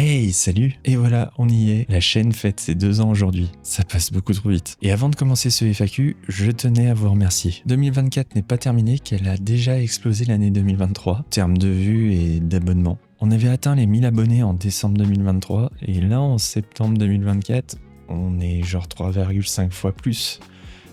Hey, salut! Et voilà, on y est. La chaîne fête ses 2 ans aujourd'hui. Ça passe beaucoup trop vite. Et avant de commencer ce FAQ, je tenais à vous remercier. 2024 n'est pas terminé, qu'elle a déjà explosé l'année 2023, en termes de vues et d'abonnements. On avait atteint les 1000 abonnés en décembre 2023, et là, en septembre 2024, on est genre 3,5 fois plus.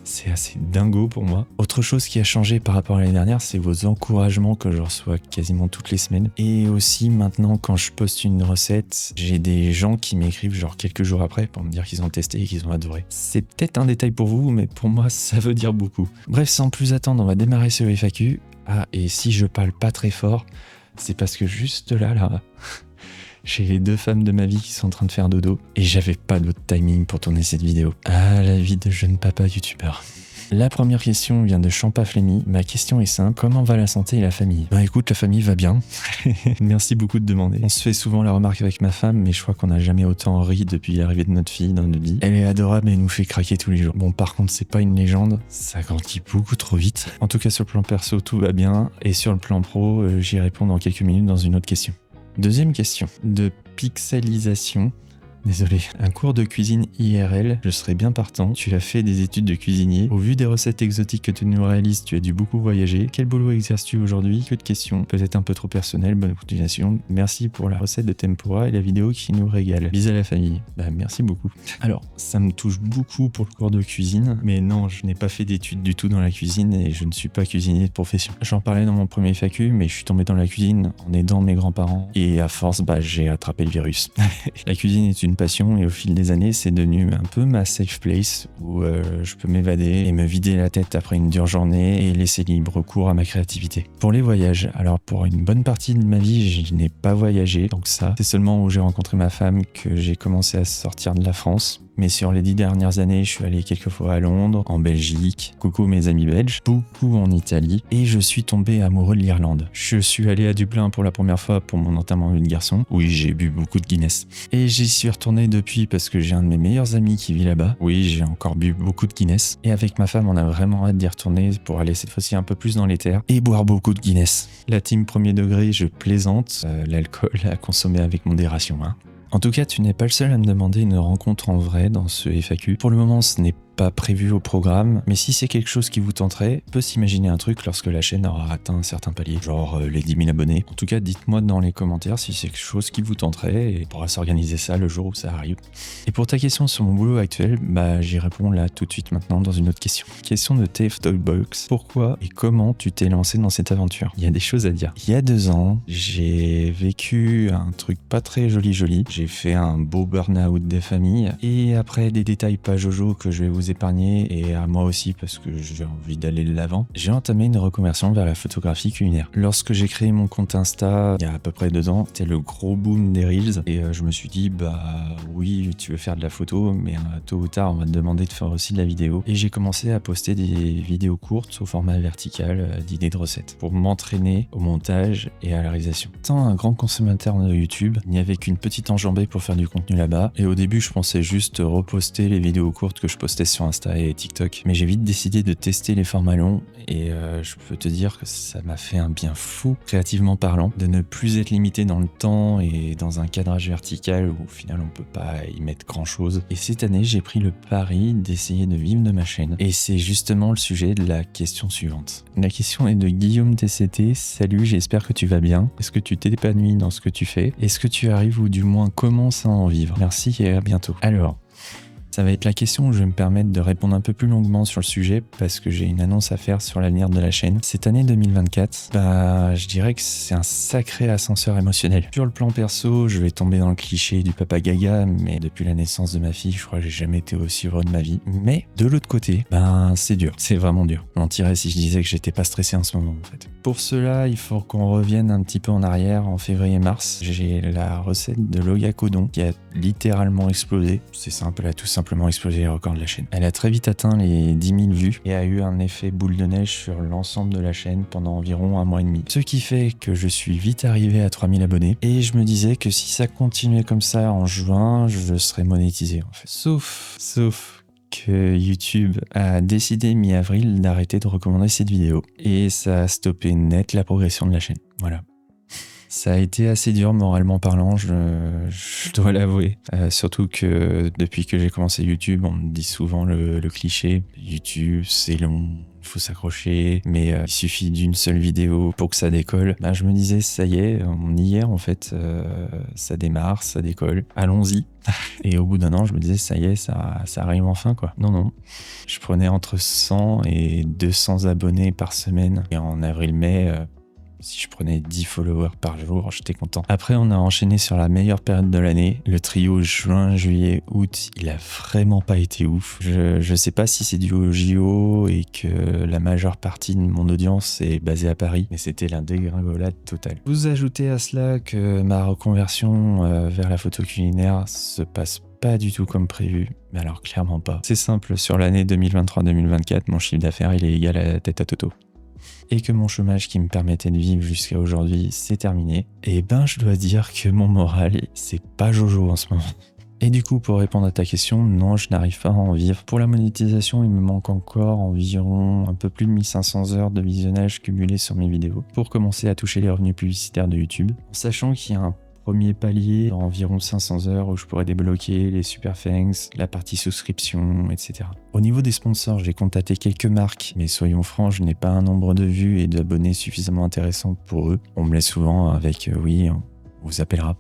C'est assez dingo pour moi. Autre chose qui a changé par rapport à l'année dernière, c'est vos encouragements que je reçois quasiment toutes les semaines. Et aussi maintenant, quand je poste une recette, j'ai des gens qui m'écrivent genre quelques jours après pour me dire qu'ils ont testé et qu'ils ont adoré. C'est peut-être un détail pour vous, mais pour moi, ça veut dire beaucoup. Bref, sans plus attendre, on va démarrer ce FAQ. Ah, et si je parle pas très fort, c'est parce que juste là... J'ai les 2 femmes de ma vie qui sont en train de faire dodo et j'avais pas d'autre timing pour tourner cette vidéo. Ah, la vie de jeune papa youtubeur. La première question vient de Champa Flemmy. Ma question est simple, comment va la santé et la famille? Bah écoute, la famille va bien. Merci beaucoup de demander. On se fait souvent la remarque avec ma femme, mais je crois qu'on n'a jamais autant ri depuis l'arrivée de notre fille dans notre vie. Elle est adorable et nous fait craquer tous les jours. Bon, par contre, c'est pas une légende, ça grandit beaucoup trop vite. En tout cas, sur le plan perso, tout va bien. Et sur le plan pro, j'y réponds dans quelques minutes dans une autre question. Deuxième question, de pixelisation. Désolé, un cours de cuisine IRL, je serais bien partant. Tu as fait des études de cuisinier. Au vu des recettes exotiques que tu nous réalises, tu as dû beaucoup voyager. Quel boulot exerces-tu aujourd'hui? Que de questions, peut-être un peu trop personnelles, bonne continuation. Merci pour la recette de tempura et la vidéo qui nous régale. Bisous à la famille. Bah merci beaucoup. Alors, ça me touche beaucoup pour le cours de cuisine, mais non, je n'ai pas fait d'études du tout dans la cuisine et je ne suis pas cuisinier de profession. J'en parlais dans mon premier FAQ, mais je suis tombé dans la cuisine en aidant mes grands-parents et à force, j'ai attrapé le virus. La cuisine est une passion et au fil des années c'est devenu un peu ma safe place où je peux m'évader et me vider la tête après une dure journée et laisser libre cours à ma créativité. Pour les voyages, alors pour une bonne partie de ma vie je n'ai pas voyagé, donc ça c'est seulement où j'ai rencontré ma femme que j'ai commencé à sortir de la France. Mais sur les 10 dernières années, je suis allé quelques fois à Londres, en Belgique, coucou mes amis belges, beaucoup en Italie, et je suis tombé amoureux de l'Irlande. Je suis allé à Dublin pour la première fois pour mon enterrement de vie de garçon. Oui, j'ai bu beaucoup de Guinness. Et j'y suis retourné depuis parce que j'ai un de mes meilleurs amis qui vit là-bas. Oui, j'ai encore bu beaucoup de Guinness. Et avec ma femme, on a vraiment hâte d'y retourner pour aller cette fois-ci un peu plus dans les terres et boire beaucoup de Guinness. La team premier degré, je plaisante. L'alcool à consommer avec modération, hein. En tout cas, tu n'es pas le seul à me demander une rencontre en vrai dans ce FAQ. Pour le moment, ce n'est pas prévu au programme, mais si c'est quelque chose qui vous tenterait, peut s'imaginer un truc lorsque la chaîne aura atteint un certain palier, genre les 10 000 abonnés. En tout cas, dites-moi dans les commentaires si c'est quelque chose qui vous tenterait et on pourra s'organiser ça le jour où ça arrive. Et pour ta question sur mon boulot actuel, j'y réponds là tout de suite maintenant dans une autre question. Question de TF Talkbox. Pourquoi et comment tu t'es lancé dans cette aventure? Il y a des choses à dire. Il y a 2 ans, j'ai vécu un truc pas très joli. J'ai fait un beau burn-out des familles et après des détails pas jojo que je vais vous épargner et à moi aussi parce que j'ai envie d'aller de l'avant, j'ai entamé une reconversion vers la photographie culinaire. Lorsque j'ai créé mon compte Insta il y a à peu près 2 ans, c'était le gros boom des Reels et je me suis dit oui tu veux faire de la photo mais tôt ou tard on va te demander de faire aussi de la vidéo et j'ai commencé à poster des vidéos courtes au format vertical d'idées de recettes pour m'entraîner au montage et à la réalisation. Étant un grand consommateur de YouTube, il n'y avait qu'une petite enjambée pour faire du contenu là-bas et au début je pensais juste reposter les vidéos courtes que je postais sur Insta et TikTok, mais j'ai vite décidé de tester les formats longs et je peux te dire que ça m'a fait un bien fou, créativement parlant, de ne plus être limité dans le temps et dans un cadrage vertical où au final on peut pas y mettre grand chose. Et cette année j'ai pris le pari d'essayer de vivre de ma chaîne et c'est justement le sujet de la question suivante. La question est de Guillaume TCT. Salut, j'espère que tu vas bien. Est-ce que tu t'épanouis dans ce que tu fais? Est-ce que tu arrives ou du moins commences à en vivre? Merci et à bientôt. Alors, ça va être la question où je vais me permettre de répondre un peu plus longuement sur le sujet parce que j'ai une annonce à faire sur l'avenir de la chaîne. Cette année 2024, je dirais que c'est un sacré ascenseur émotionnel. Sur le plan perso, je vais tomber dans le cliché du papa gaga, mais depuis la naissance de ma fille, je crois que j'ai jamais été aussi heureux de ma vie. Mais de l'autre côté, c'est dur, c'est vraiment dur. Je mentirais si je disais que j'étais pas stressé en ce moment en fait. Pour cela, il faut qu'on revienne un petit peu en arrière en février-mars. J'ai la recette de l'oyakodon qui a littéralement explosé. C'est simple, elle a tout simplement explosé les records de la chaîne. Elle a très vite atteint les 10 000 vues et a eu un effet boule de neige sur l'ensemble de la chaîne pendant environ 1 mois et demi. Ce qui fait que je suis vite arrivé à 3000 abonnés et je me disais que si ça continuait comme ça en juin, je serais monétisé en fait. Sauf que YouTube a décidé mi-avril d'arrêter de recommander cette vidéo et ça a stoppé net la progression de la chaîne. Voilà. Ça a été assez dur moralement parlant, je dois l'avouer. Surtout que depuis que j'ai commencé YouTube, on me dit souvent le cliché. YouTube, c'est long, il faut s'accrocher, mais il suffit d'une seule vidéo pour que ça décolle. Bah, je me disais, ça y est, on y est en fait, ça démarre, ça décolle, allons-y. Et au bout d'un an, je me disais, ça y est, ça arrive enfin quoi. Non. Je prenais entre 100 et 200 abonnés par semaine. Et en avril-mai, si je prenais 10 followers par jour, j'étais content. Après, on a enchaîné sur la meilleure période de l'année. Le trio juin, juillet, août, il a vraiment pas été ouf. Je sais pas si c'est dû au JO et que la majeure partie de mon audience est basée à Paris, mais c'était la dégringolade totale. Vous ajoutez à cela que ma reconversion vers la photo culinaire se passe pas du tout comme prévu, mais alors clairement pas. C'est simple, sur l'année 2023-2024, mon chiffre d'affaires il est égal à la tête à Toto. Et que mon chômage qui me permettait de vivre jusqu'à aujourd'hui, c'est terminé. Et ben je dois dire que mon moral, c'est pas jojo en ce moment. Et du coup, pour répondre à ta question, non, je n'arrive pas à en vivre. Pour la monétisation, il me manque encore environ un peu plus de 1500 heures de visionnage cumulé sur mes vidéos pour commencer à toucher les revenus publicitaires de YouTube, en sachant qu'il y a un premier palier d'environ 500 heures où je pourrais débloquer les super thanks, la partie souscription, etc. Au niveau des sponsors, j'ai contacté quelques marques, mais soyons francs, je n'ai pas un nombre de vues et d'abonnés suffisamment intéressant pour eux. On me laisse souvent avec oui, on vous appellera.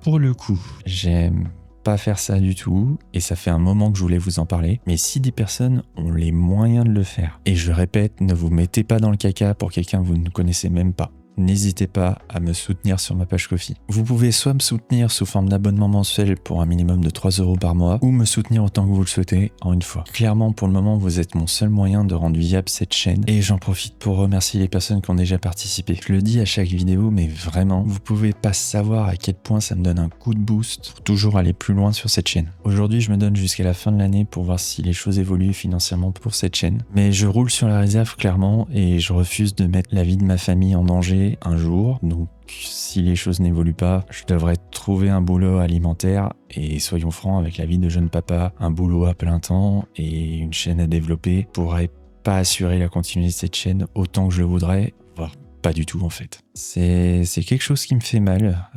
Pour le coup, j'aime pas faire ça du tout et ça fait un moment que je voulais vous en parler, mais si des personnes ont les moyens de le faire, et je répète, ne vous mettez pas dans le caca pour quelqu'un que vous ne connaissez même pas. N'hésitez pas à me soutenir sur ma page Ko-fi. Vous pouvez soit me soutenir sous forme d'abonnement mensuel pour un minimum de 3 € par mois, ou me soutenir autant que vous le souhaitez en une fois. Clairement, pour le moment, vous êtes mon seul moyen de rendre viable cette chaîne, et j'en profite pour remercier les personnes qui ont déjà participé. Je le dis à chaque vidéo, mais vraiment, vous pouvez pas savoir à quel point ça me donne un coup de boost pour toujours aller plus loin sur cette chaîne. Aujourd'hui, je me donne jusqu'à la fin de l'année pour voir si les choses évoluent financièrement pour cette chaîne. Mais je roule sur la réserve clairement, et je refuse de mettre la vie de ma famille en danger un jour, donc si les choses n'évoluent pas, je devrais trouver un boulot alimentaire et soyons francs, avec la vie de jeune papa, un boulot à plein temps et une chaîne à développer pourrait pas assurer la continuité de cette chaîne autant que je le voudrais, voire pas du tout en fait. C'est quelque chose qui me fait mal,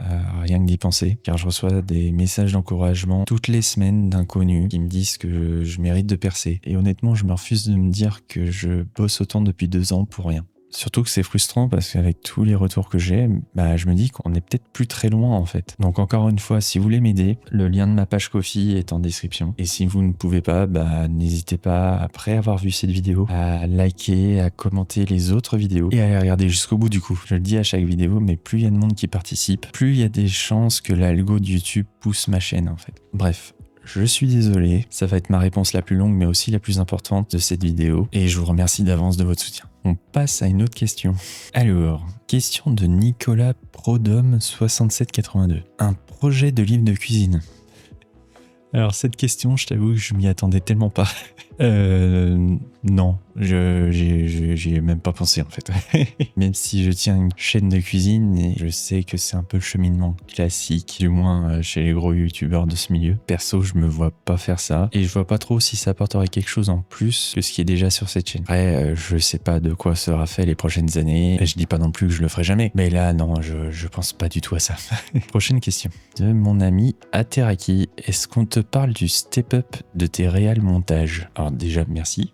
rien que d'y penser, car je reçois des messages d'encouragement toutes les semaines d'inconnus qui me disent que je mérite de percer. Et honnêtement, je me refuse de me dire que je bosse autant depuis 2 ans pour rien. Surtout que c'est frustrant parce qu'avec tous les retours que j'ai, je me dis qu'on est peut-être plus très loin en fait. Donc encore une fois, si vous voulez m'aider, le lien de ma page Ko-fi est en description. Et si vous ne pouvez pas, n'hésitez pas, après avoir vu cette vidéo, à liker, à commenter les autres vidéos et à les regarder jusqu'au bout du coup. Je le dis à chaque vidéo, mais plus il y a de monde qui participe, plus il y a des chances que l'algo de YouTube pousse ma chaîne en fait. Bref. Je suis désolé, ça va être ma réponse la plus longue mais aussi la plus importante de cette vidéo et je vous remercie d'avance de votre soutien. On passe à une autre question. Alors, question de Nicolas Prodome 6782. Un projet de livre de cuisine. Alors cette question, je t'avoue que je m'y attendais tellement pas. Non, j'y ai même pas pensé en fait. Même si je tiens une chaîne de cuisine et je sais que c'est un peu le cheminement classique, du moins chez les gros youtubeurs de ce milieu. Perso, je me vois pas faire ça et je vois pas trop si ça apporterait quelque chose en plus que ce qui est déjà sur cette chaîne. Après, je sais pas de quoi sera fait les prochaines années. Je dis pas non plus que je le ferai jamais. Mais là, non, je pense pas du tout à ça. Prochaine question. De mon ami Ateraki. Est-ce qu'on te parle du step-up de tes réels montages? Alors déjà, merci.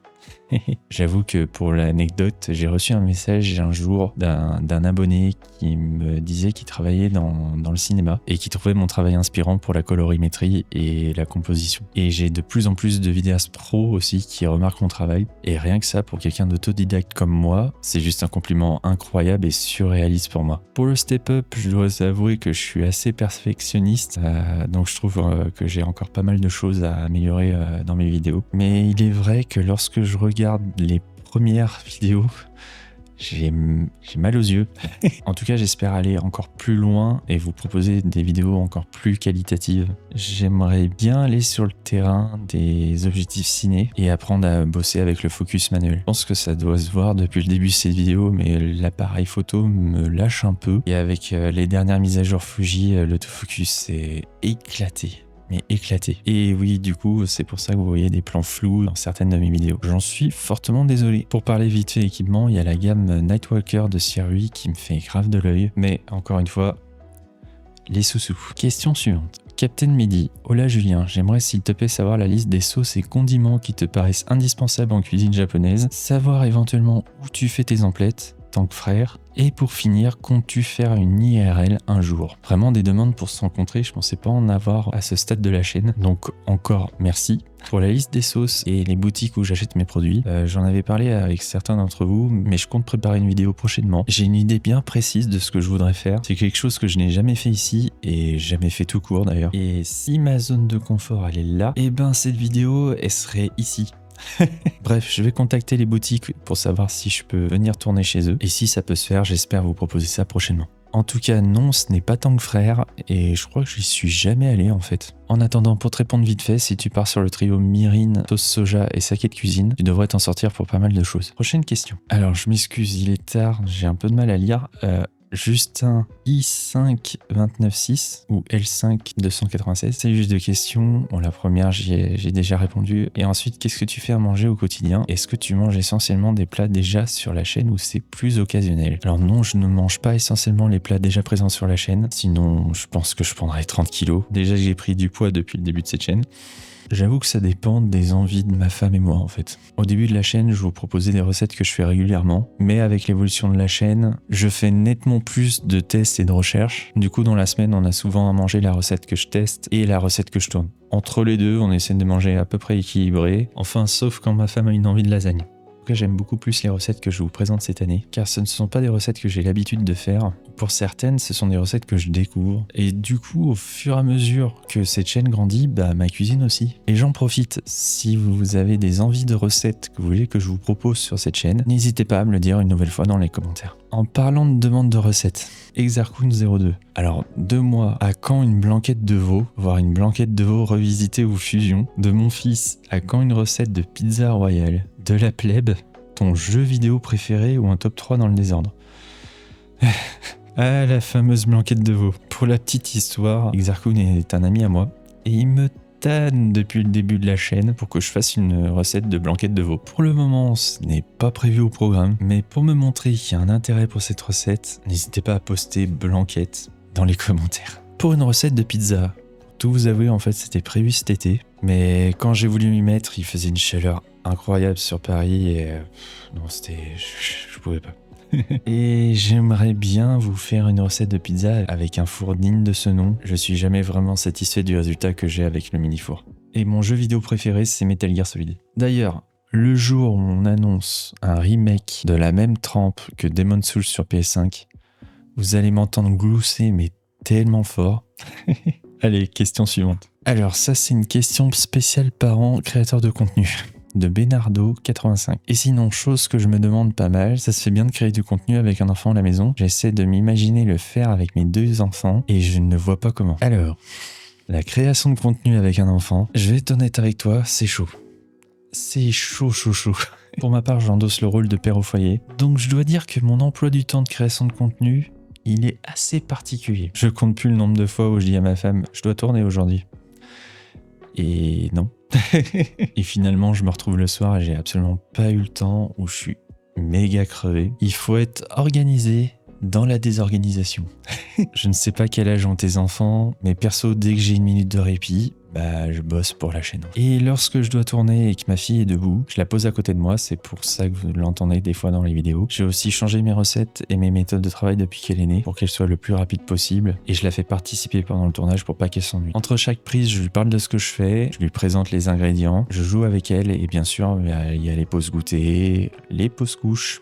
J'avoue que pour l'anecdote, j'ai reçu un message un jour d'un abonné qui me disait qu'il travaillait dans le cinéma et qui trouvait mon travail inspirant pour la colorimétrie et la composition. Et j'ai de plus en plus de vidéastes pros aussi qui remarquent mon travail. Et rien que ça, pour quelqu'un d'autodidacte comme moi, c'est juste un compliment incroyable et surréaliste pour moi. Pour le step-up, je dois avouer que je suis assez perfectionniste, donc je trouve que j'ai encore pas mal de choses à améliorer dans mes vidéos. Mais il est vrai que lorsque je regarde les premières vidéos, j'ai mal aux yeux. En tout cas, j'espère aller encore plus loin et vous proposer des vidéos encore plus qualitatives. J'aimerais bien aller sur le terrain des objectifs ciné et apprendre à bosser avec le focus manuel. Je pense que ça doit se voir depuis le début de cette vidéo, mais l'appareil photo me lâche un peu. Et avec les dernières mises à jour Fuji, l'autofocus est éclaté. mais éclaté. Et oui, du coup, c'est pour ça que vous voyez des plans flous dans certaines de mes vidéos. J'en suis fortement désolé. Pour parler vite fait équipement, il y a la gamme Nightwalker de Sirui qui me fait grave de l'œil, mais encore une fois, les sous-sous. Question suivante. Captain Midi, hola Julien, j'aimerais s'il te plaît savoir la liste des sauces et condiments qui te paraissent indispensables en cuisine japonaise, savoir éventuellement où tu fais tes emplettes, tant que frère, et pour finir, comptes-tu faire une IRL un jour? Vraiment des demandes pour se rencontrer, je pensais pas en avoir à ce stade de la chaîne, donc encore merci. Pour la liste des sauces et les boutiques où j'achète mes produits, j'en avais parlé avec certains d'entre vous, mais je compte préparer une vidéo prochainement. J'ai une idée bien précise de ce que je voudrais faire. C'est quelque chose que je n'ai jamais fait ici et jamais fait tout court d'ailleurs. Et si ma zone de confort elle est là, et ben cette vidéo elle serait ici. Bref, je vais contacter les boutiques pour savoir si je peux venir tourner chez eux. Et si ça peut se faire, j'espère vous proposer ça prochainement. En tout cas, non, ce n'est pas Tank Frère, et je crois que j'y suis jamais allé en fait. En attendant, pour te répondre vite fait, si tu pars sur le trio mirin, sauce soja et saké de cuisine, tu devrais t'en sortir pour pas mal de choses. Prochaine question. Alors, je m'excuse, il est tard, j'ai un peu de mal à lire. Justin I5 296 ou L5 296. C'est juste deux questions. Bon, la première, j'ai déjà répondu. Et ensuite, qu'est-ce que tu fais à manger au quotidien? Est-ce que tu manges essentiellement des plats déjà sur la chaîne ou c'est plus occasionnel? Alors non, je ne mange pas essentiellement les plats déjà présents sur la chaîne. Sinon, je pense que je prendrais 30 kilos. Déjà, j'ai pris du poids depuis le début de cette chaîne. J'avoue que ça dépend des envies de ma femme et moi en fait. Au début de la chaîne, je vous proposais des recettes que je fais régulièrement, mais avec l'évolution de la chaîne, je fais nettement plus de tests et de recherches. Du coup, dans la semaine, on a souvent à manger la recette que je teste et la recette que je tourne. Entre les deux, on essaie de manger à peu près équilibré, enfin sauf quand ma femme a une envie de lasagne. En tout cas, j'aime beaucoup plus les recettes que je vous présente cette année, car ce ne sont pas des recettes que j'ai l'habitude de faire. Pour certaines, ce sont des recettes que je découvre. Et du coup, au fur et à mesure que cette chaîne grandit, ma cuisine aussi. Et j'en profite, si vous avez des envies de recettes que vous voulez que je vous propose sur cette chaîne, n'hésitez pas à me le dire une nouvelle fois dans les commentaires. En parlant de demande de recettes, Exarcoon02. Alors, de moi à quand une blanquette de veau, voire une blanquette de veau revisitée ou fusion, de mon fils à quand une recette de pizza royale, de la plèbe, ton jeu vidéo préféré ou un top 3 dans le désordre. Ah, la fameuse blanquette de veau. Pour la petite histoire, Exarcoon est un ami à moi et il me tanne depuis le début de la chaîne pour que je fasse une recette de blanquette de veau. Pour le moment, ce n'est pas prévu au programme, mais pour me montrer qu'il y a un intérêt pour cette recette, n'hésitez pas à poster blanquette dans les commentaires. Pour une recette de pizza, pour tout vous avouer, en fait, c'était prévu cet été, mais quand j'ai voulu m'y mettre, il faisait une chaleur incroyable sur Paris et non, c'était... je pouvais pas. Et j'aimerais bien vous faire une recette de pizza avec un four digne de ce nom. Je suis jamais vraiment satisfait du résultat que j'ai avec le mini four. Et mon jeu vidéo préféré, c'est Metal Gear Solid. D'ailleurs, le jour où on annonce un remake de la même trempe que Demon's Souls sur PS5, vous allez m'entendre glousser mais tellement fort. Allez, question suivante. Alors ça, c'est une question spéciale parent créateur de contenu. De Benardo85. Et sinon, chose que je me demande pas mal, ça se fait bien de créer du contenu avec un enfant à la maison. J'essaie de m'imaginer le faire avec mes deux enfants et je ne vois pas comment. Alors, la création de contenu avec un enfant, je vais être honnête avec toi, c'est chaud. C'est chaud. Pour ma part, j'endosse le rôle de père au foyer. Donc je dois dire que mon emploi du temps de création de contenu, il est assez particulier. Je compte plus le nombre de fois où je dis à ma femme, je dois tourner aujourd'hui. Et non. Et finalement, je me retrouve le soir et j'ai absolument pas eu le temps, où je suis méga crevé. Il faut être organisé dans la désorganisation. Je ne sais pas quel âge ont tes enfants, mais perso, dès que j'ai une minute de répit, je bosse pour la chaîne. Et lorsque je dois tourner et que ma fille est debout, je la pose à côté de moi, c'est pour ça que vous l'entendez des fois dans les vidéos. J'ai aussi changé mes recettes et mes méthodes de travail depuis qu'elle est née, pour qu'elle soit le plus rapide possible, et je la fais participer pendant le tournage pour pas qu'elle s'ennuie. Entre chaque prise, je lui parle de ce que je fais, je lui présente les ingrédients, je joue avec elle, et bien sûr, il y a les pauses goûter, les pauses couches.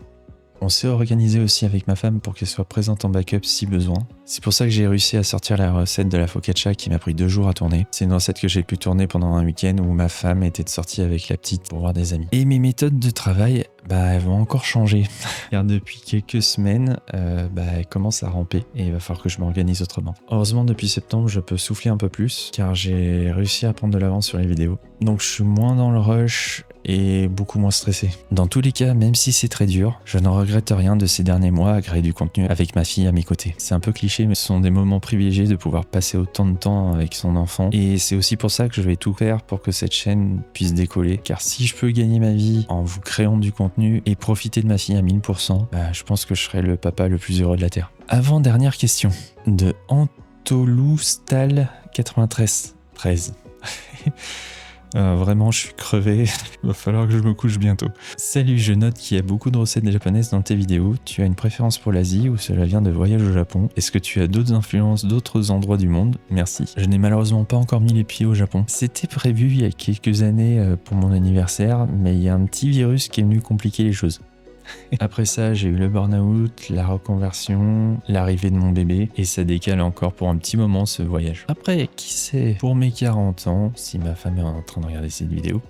On s'est organisé aussi avec ma femme pour qu'elle soit présente en backup si besoin. C'est pour ça que j'ai réussi à sortir la recette de la focaccia qui m'a pris 2 jours à tourner. C'est une recette que j'ai pu tourner pendant un week-end où ma femme était de sortie avec la petite pour voir des amis. Et mes méthodes de travail, elles vont encore changer. Car depuis quelques semaines, elles commencent à ramper et il va falloir que je m'organise autrement. Heureusement, depuis septembre, je peux souffler un peu plus car j'ai réussi à prendre de l'avance sur les vidéos. Donc je suis moins dans le rush et beaucoup moins stressé. Dans tous les cas, même si c'est très dur, je ne regrette rien de ces derniers mois à créer du contenu avec ma fille à mes côtés. C'est un peu cliché, mais ce sont des moments privilégiés de pouvoir passer autant de temps avec son enfant, et c'est aussi pour ça que je vais tout faire pour que cette chaîne puisse décoller, car si je peux gagner ma vie en vous créant du contenu et profiter de ma fille à 1000%, je pense que je serai le papa le plus heureux de la Terre. Avant dernière question, de Antoloustal 93 13. Vraiment, je suis crevé. Il va falloir que je me couche bientôt. Salut, je note qu'il y a beaucoup de recettes japonaises dans tes vidéos. Tu as une préférence pour l'Asie ou cela vient de voyage au Japon? Est-ce que tu as d'autres influences d'autres endroits du monde? Merci. Je n'ai malheureusement pas encore mis les pieds au Japon. C'était prévu il y a quelques années pour mon anniversaire, mais il y a un petit virus qui est venu compliquer les choses. Après ça, j'ai eu le burn-out, la reconversion, l'arrivée de mon bébé, et ça décale encore pour un petit moment ce voyage. Après, qui sait, pour mes 40 ans, si ma femme est en train de regarder cette vidéo.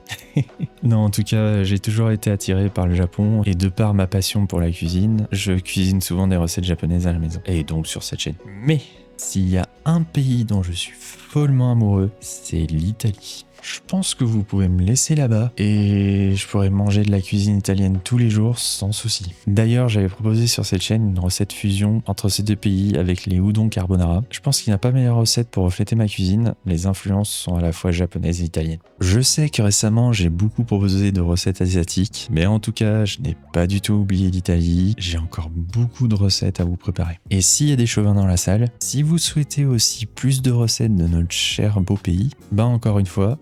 Non, en tout cas, j'ai toujours été attiré par le Japon, et de par ma passion pour la cuisine, je cuisine souvent des recettes japonaises à la maison, et donc sur cette chaîne. Mais, s'il y a un pays dont je suis follement amoureux, c'est l'Italie. Je pense que vous pouvez me laisser là-bas et je pourrais manger de la cuisine italienne tous les jours sans souci. D'ailleurs, j'avais proposé sur cette chaîne une recette fusion entre ces deux pays avec les udon carbonara. Je pense qu'il n'y a pas meilleure recette pour refléter ma cuisine. Les influences sont à la fois japonaises et italiennes. Je sais que récemment, j'ai beaucoup proposé de recettes asiatiques, mais en tout cas, je n'ai pas du tout oublié l'Italie. J'ai encore beaucoup de recettes à vous préparer. Et s'il y a des chauvins dans la salle, si vous souhaitez aussi plus de recettes de notre cher beau pays, encore une fois,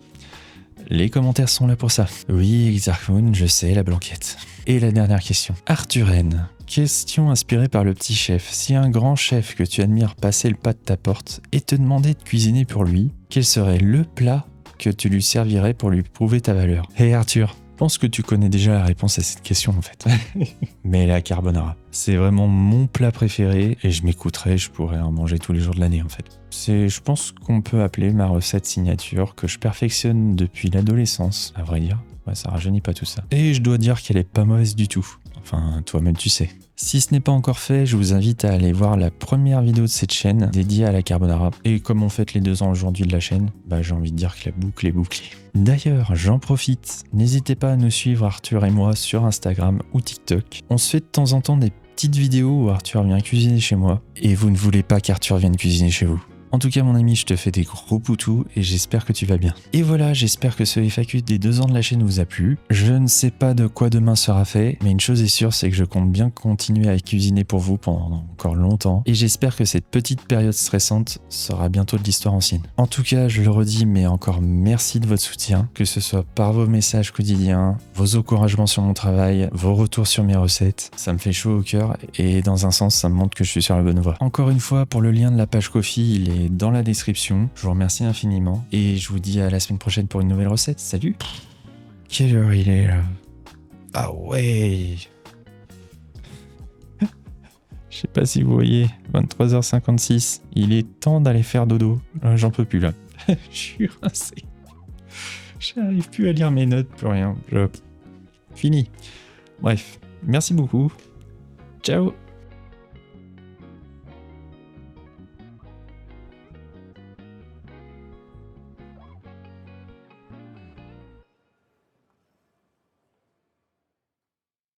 les commentaires sont là pour ça. Oui, Exarchmoon, je sais, la blanquette. Et la dernière question. Arthur N. Question inspirée par le petit chef. Si un grand chef que tu admires passait le pas de ta porte et te demandait de cuisiner pour lui, quel serait le plat que tu lui servirais pour lui prouver ta valeur? Hey Arthur, je pense que tu connais déjà la réponse à cette question en fait. Mais la carbonara, c'est vraiment mon plat préféré et je m'écouterais, je pourrais en manger tous les jours de l'année en fait. C'est, je pense qu'on peut appeler ma recette signature que je perfectionne depuis l'adolescence, à vrai dire. Ouais, ça rajeunit pas tout ça. Et je dois dire qu'elle est pas mauvaise du tout. Enfin, toi-même tu sais. Si ce n'est pas encore fait, je vous invite à aller voir la première vidéo de cette chaîne dédiée à la carbonara. Et comme on fête les 2 ans aujourd'hui de la chaîne, j'ai envie de dire que la boucle est bouclée. D'ailleurs, j'en profite, n'hésitez pas à nous suivre Arthur et moi sur Instagram ou TikTok. On se fait de temps en temps des petites vidéos où Arthur vient cuisiner chez moi et vous ne voulez pas qu'Arthur vienne cuisiner chez vous. En tout cas mon ami, je te fais des gros poutous et j'espère que tu vas bien. Et voilà, j'espère que ce FAQ des 2 ans de la chaîne vous a plu. Je ne sais pas de quoi demain sera fait, mais une chose est sûre, c'est que je compte bien continuer à cuisiner pour vous pendant encore longtemps. Et j'espère que cette petite période stressante sera bientôt de l'histoire ancienne. En tout cas, je le redis, mais encore merci de votre soutien, que ce soit par vos messages quotidiens, vos encouragements sur mon travail, vos retours sur mes recettes. Ça me fait chaud au cœur et dans un sens, ça me montre que je suis sur la bonne voie. Encore une fois, pour le lien de la page Ko-fi, il est dans la description. Je vous remercie infiniment et je vous dis à la semaine prochaine pour une nouvelle recette. Salut! Quelle heure il est là? Ah ouais! Je sais pas si vous voyez, 23h56. Il est temps d'aller faire dodo. J'en peux plus là. Je suis rincé. J'arrive plus à lire mes notes, plus rien. Fini. Bref, merci beaucoup. Ciao!